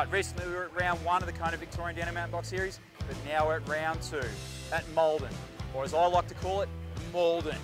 Right, recently we were at round 1 of the Conor Victorian Down Mountain Box Series, but now we're at round 2 at Maldon, or as I like to call it, Maldon.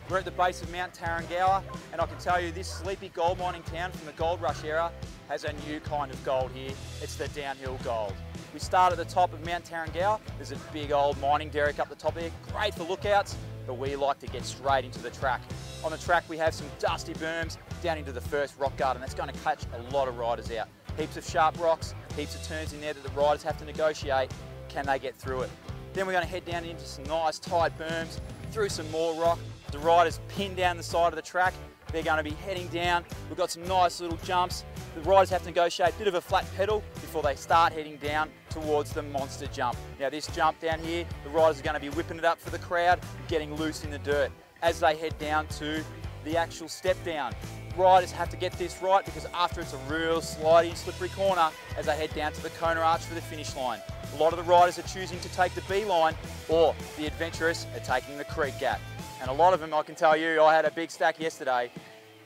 We're at the base of Mount Tarrangower, and I can tell you this sleepy gold mining town from the gold rush era has a new kind of gold here. It's the downhill gold. We start at the top of Mount Tarrangower. There's a big old mining derrick up the top there, great for lookouts, but we like to get straight into the track. On the track we have some dusty berms down into the first rock garden. That's going to catch a lot of riders out. Heaps of sharp rocks, heaps of turns in there that the riders have to negotiate. Can they get through it? Then we're going to head down into some nice tight berms, through some more rock. The riders pin down the side of the track. They're going to be heading down. We've got some nice little jumps. The riders have to negotiate a bit of a flat pedal before they start heading down towards the monster jump. Now this jump down here, the riders are going to be whipping it up for the crowd, getting loose in the dirt. As they head down to the actual step down, riders have to get this right because after it's a real slidey, slippery corner as they head down to the Conor Arch for the finish line. A lot of the riders are choosing to take the B line, or the adventurous are taking the creek gap. And a lot of them, I can tell you, I had a big stack yesterday,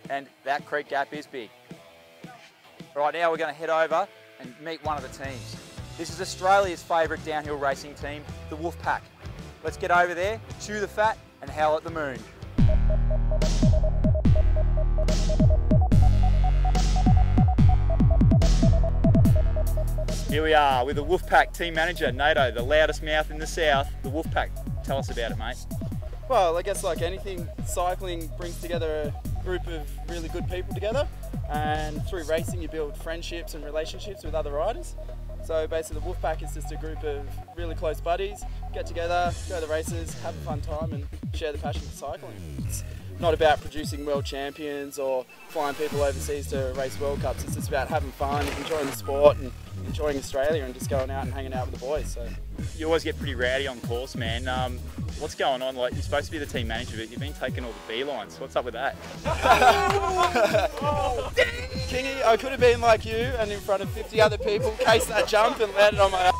and that creek gap is big. Right now we're going to head over and meet one of the teams. This is Australia's favourite downhill racing team, the Wolfpack. Let's get over there, chew the fat, and howl at the moon. Here we are with the Wolfpack team manager, Nato, the loudest mouth in the south, the Wolfpack. Tell us about it, mate. Well, I guess like anything, cycling brings together a group of really good people together, and through racing you build friendships and relationships with other riders. So basically the Wolfpack is just a group of really close buddies, get together, go to the races, have a fun time and share the passion for cycling. It's not about producing world champions or flying people overseas to race World Cups. It's just about having fun, enjoying the sport and enjoying Australia and just going out and hanging out with the boys. So you always get pretty rowdy on course, man. What's going on? Like, you're supposed to be the team manager, but you've been taking all the B lines. What's up with that? Kingy, I could have been like you and in front of 50 other people, cased that jump and landed on my ass.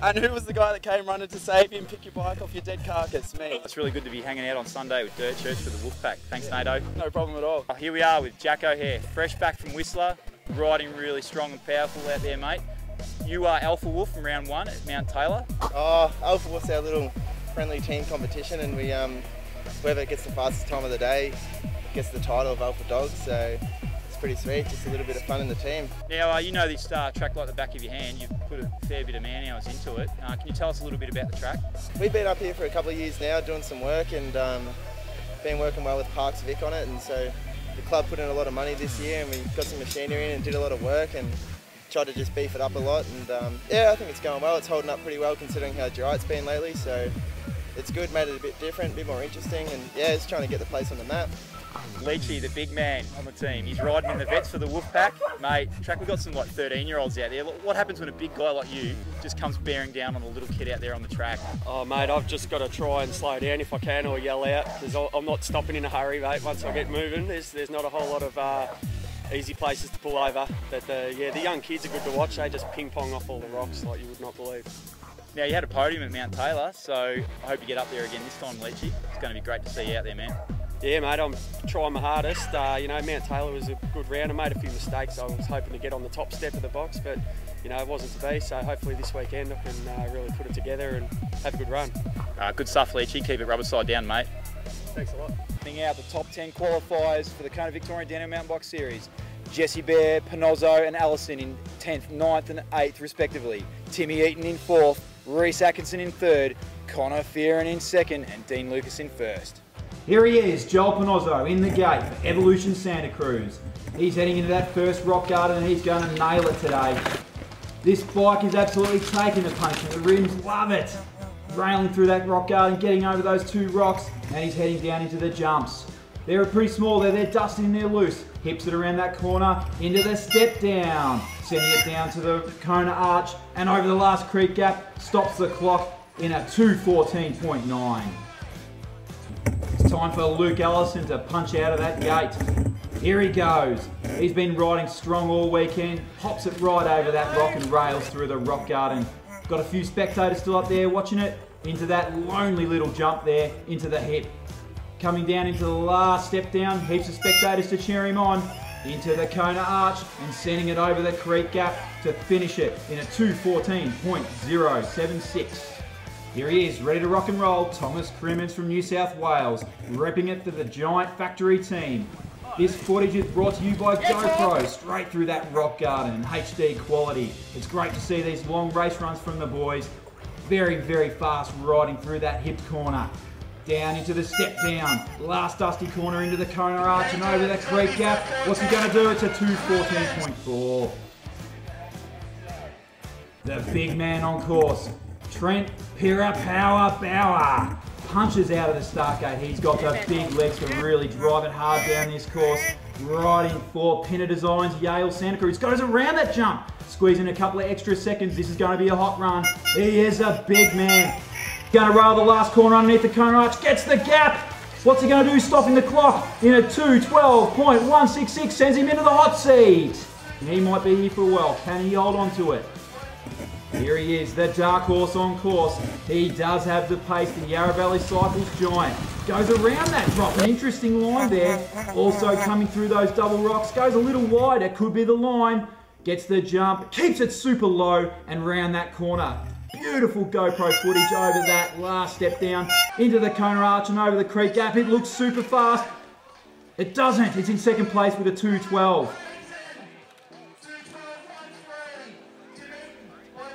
And who was the guy that came running to save you and pick your bike off your dead carcass? Me. It's really good to be hanging out on Sunday with Dirt Church for the Wolfpack. Thanks, Nato. No problem at all. Here we are with Jack O'Hare, fresh back from Whistler, riding really strong and powerful out there, mate. You are Alpha Wolf from round 1 at Mount Taylor. Oh, Alpha Wolf's our little friendly team competition, and we whoever gets the fastest time of the day gets the title of Alpha Dog, so it's pretty sweet, just a little bit of fun in the team. Now you know this track like the back of your hand. You've put a fair bit of man hours into it. Can you tell us a little bit about the track? We've been up here for a couple of years now doing some work, and been working well with Parks Vic on it, and so the club put in a lot of money this year and we got some machinery in and did a lot of work and tried to just beef it up a lot, and yeah, I think it's going well. It's holding up pretty well considering how dry it's been lately, so it's good, made it a bit different, a bit more interesting, and yeah, just trying to get the place on the map. Leachy, the big man on the team, he's riding in the vets for the Wolfpack. Mate, track, we've got some like 13-year-olds out there. What happens when a big guy like you just comes bearing down on a little kid out there on the track? Oh mate, I've just got to try and slow down if I can, or yell out, because I'm not stopping in a hurry, mate. Once I get moving, there's not a whole lot of easy places to pull over. But yeah, the young kids are good to watch. They just ping pong off all the rocks like you would not believe. Now you had a podium at Mount Taylor, so I hope you get up there again this time, Leachy. It's going to be great to see you out there, man. Yeah mate, I'm trying my hardest. You know, Mount Taylor was a good round. I made a few mistakes. I was hoping to get on the top step of the box, but you know, it wasn't to be. So hopefully this weekend I can really put it together and have a good run. Good stuff, Leachy. Keep it rubber side down, mate. Thanks a lot. Out the top 10 qualifiers for the Conor Victorian Downhill Mountain Box Series. Jesse Bear, Panozzo and Allison in 10th, 9th and 8th respectively. Timmy Eaton in 4th, Reese Atkinson in 3rd, Conor Fearon in 2nd and Dean Lucas in 1st. Here he is, Joel Panozzo in the gate for Evolution Santa Cruz. He's heading into that first rock garden and he's going to nail it today. This bike is absolutely taking the punch and the rims love it. Railing through that rock garden, getting over those 2 rocks, and he's heading down into the jumps. They're pretty small there, they're dusty and they're loose. Hips it around that corner, into the step down. Sending it down to the Conor Arch, and over the last creek gap, stops the clock in a 2:14.9. It's time for Luke Allison to punch out of that gate. Here he goes. He's been riding strong all weekend, hops it right over that rock and rails through the rock garden. Got a few spectators still up there watching it, into that lonely little jump there, into the hip. Coming down into the last step down, heaps of spectators to cheer him on. into the Kona arch and sending it over the creek gap to finish it in a 2:14.076. Here he is, ready to rock and roll, Thomas Crimmins from New South Wales, repping it for the Giant Factory team. This footage is brought to you by GoPro, straight through that rock garden in HD quality. It's great to see these long race runs from the boys. Very, very fast riding through that hipped corner. Down into the step down, last dusty corner into the Kona arch and over that creek gap. What's he going to do? It's a 2:14.4. The big man on course, Trent Bauer, punches out of the start gate. He's got the big legs to really drive it hard down this course. Riding for Pinner Designs, Yale, Santa Cruz. Goes around that jump, squeezing a couple of extra seconds. This is going to be a hot run. He is a big man. Going to rail the last corner underneath the Kona arch, gets the gap. What's he going to do? Stopping the clock in a 2:12.166, sends him into the hot seat. He might be here for a while. Can he hold on to it? Here he is, the dark horse on course. He does have the pace, the Yarra Valley Cycles Giant. Goes around that drop, an interesting line there. Also coming through those double rocks, goes a little wide, it could be the line. Gets the jump, keeps it super low and round that corner. Beautiful GoPro footage over that last step down into the Kona arch and over the creek gap. It looks super fast. It doesn't, it's in second place with a 2:12.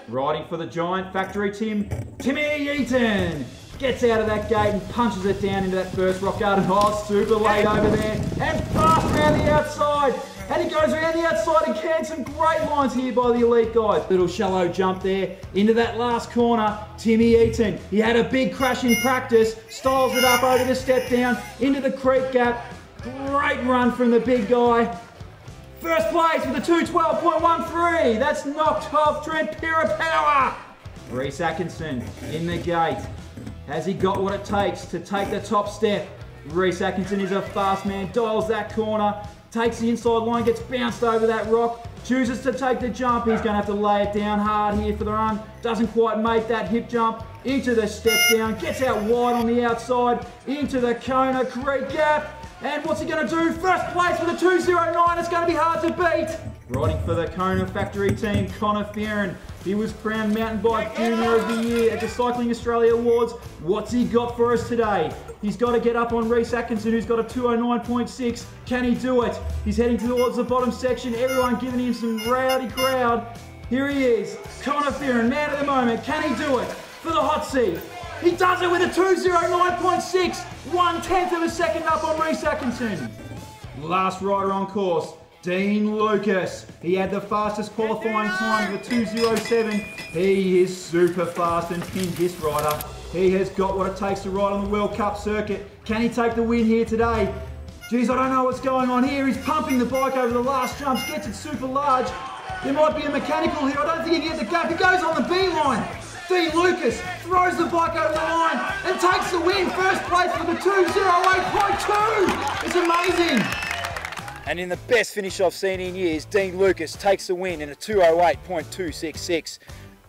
Riding for the Giant Factory team, Timmy Eaton gets out of that gate and punches it down into that first rock garden. Oh, super late over there and fast around the outside. And he goes around the outside again. Some great lines here by the elite guys. Little shallow jump there into that last corner. Timmy Eaton, he had a big crash in practice, styles it up over the step down into the creek gap. Great run from the big guy. First place with a 2:12.13. That's knocked off Trent Bauer. Reese Atkinson in the gate. Has he got what it takes to take the top step? Reese Atkinson is a fast man, dials that corner, takes the inside line, gets bounced over that rock, chooses to take the jump. He's going to have to lay it down hard here for the run. Doesn't quite make that hip jump into the step down. Gets out wide on the outside into the Kona creek gap. And what's he going to do? First place with a 2:09. It's going to be hard to beat. Riding for the Kona Factory team, Conor Fearon. He was crowned Mountain Bike Junior of the Year at the Cycling Australia Awards. What's he got for us today? He's got to get up on Reese Atkinson, who's got a 2:09.6. Can he do it? He's heading towards the bottom section. Everyone giving him some rowdy crowd. Here he is, Conor Fearon, man of the moment. Can he do it for the hot seat? He does it with a 2:09.6, 1/10 of a second up on Reese Atkinson. Last rider on course, Dean Lucas. He had the fastest qualifying time with a 2:07. He is super fast and pinned this rider. He has got what it takes to ride on the World Cup circuit. Can he take the win here today? Geez, I don't know what's going on here. He's pumping the bike over the last jumps, gets it super large. There might be a mechanical here. I don't think he can get the gap. He goes on the beeline. Dean Lucas throws the bike over the line and takes the win. First place with a 2:08.2. It's amazing. And in the best finish I've seen in years, Dean Lucas takes the win in a 2:08.266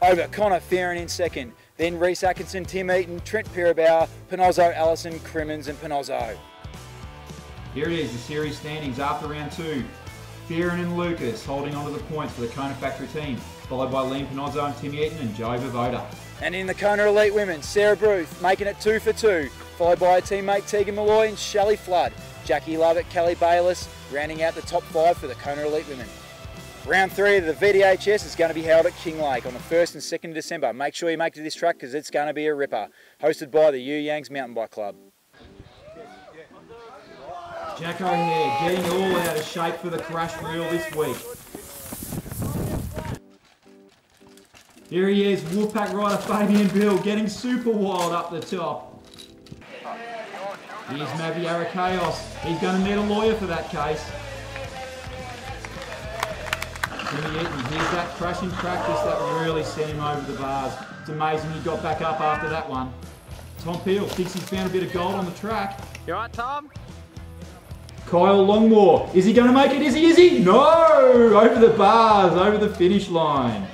over Conor Fearon in second. Then Reese Atkinson, Tim Eaton, Trent Bauer, Pinozzo, Allison, Crimmins and Pinozzo. Here it is, the series standings after round 2. Fearon and Lucas holding on to the points for the Kona Factory team, followed by Liam Pinozzo and Timmy Eaton and Joe Bavoda. And in the Kona Elite Women, Sarah Bruth making it 2 for 2, followed by her teammate Tegan Malloy and Shelley Flood. Jackie Lovett, Kelly Bayliss rounding out the top 5 for the Kona Elite Women. Round 3 of the VDHS is going to be held at Kinglake on the 1st and 2nd of December. Make sure you make it to this track because it's going to be a ripper. Hosted by the You Yangs Mountain Bike Club. Jack O'Hare getting all out of shape for the crash reel this week. Here he is, Wolfpack rider Fabian Bill getting super wild up the top. Here's Maviara Chaos. He's going to need a lawyer for that case. Timmy Eaton, here's that crash in practice that really sent him over the bars. It's amazing he got back up after that one. Tom Peel thinks he's found a bit of gold on the track. You alright, Tom? Kyle Longmore, is he going to make it? Is he? No! Over the bars, over the finish line.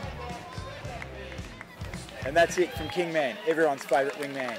And that's it from Kingman, everyone's favourite wingman.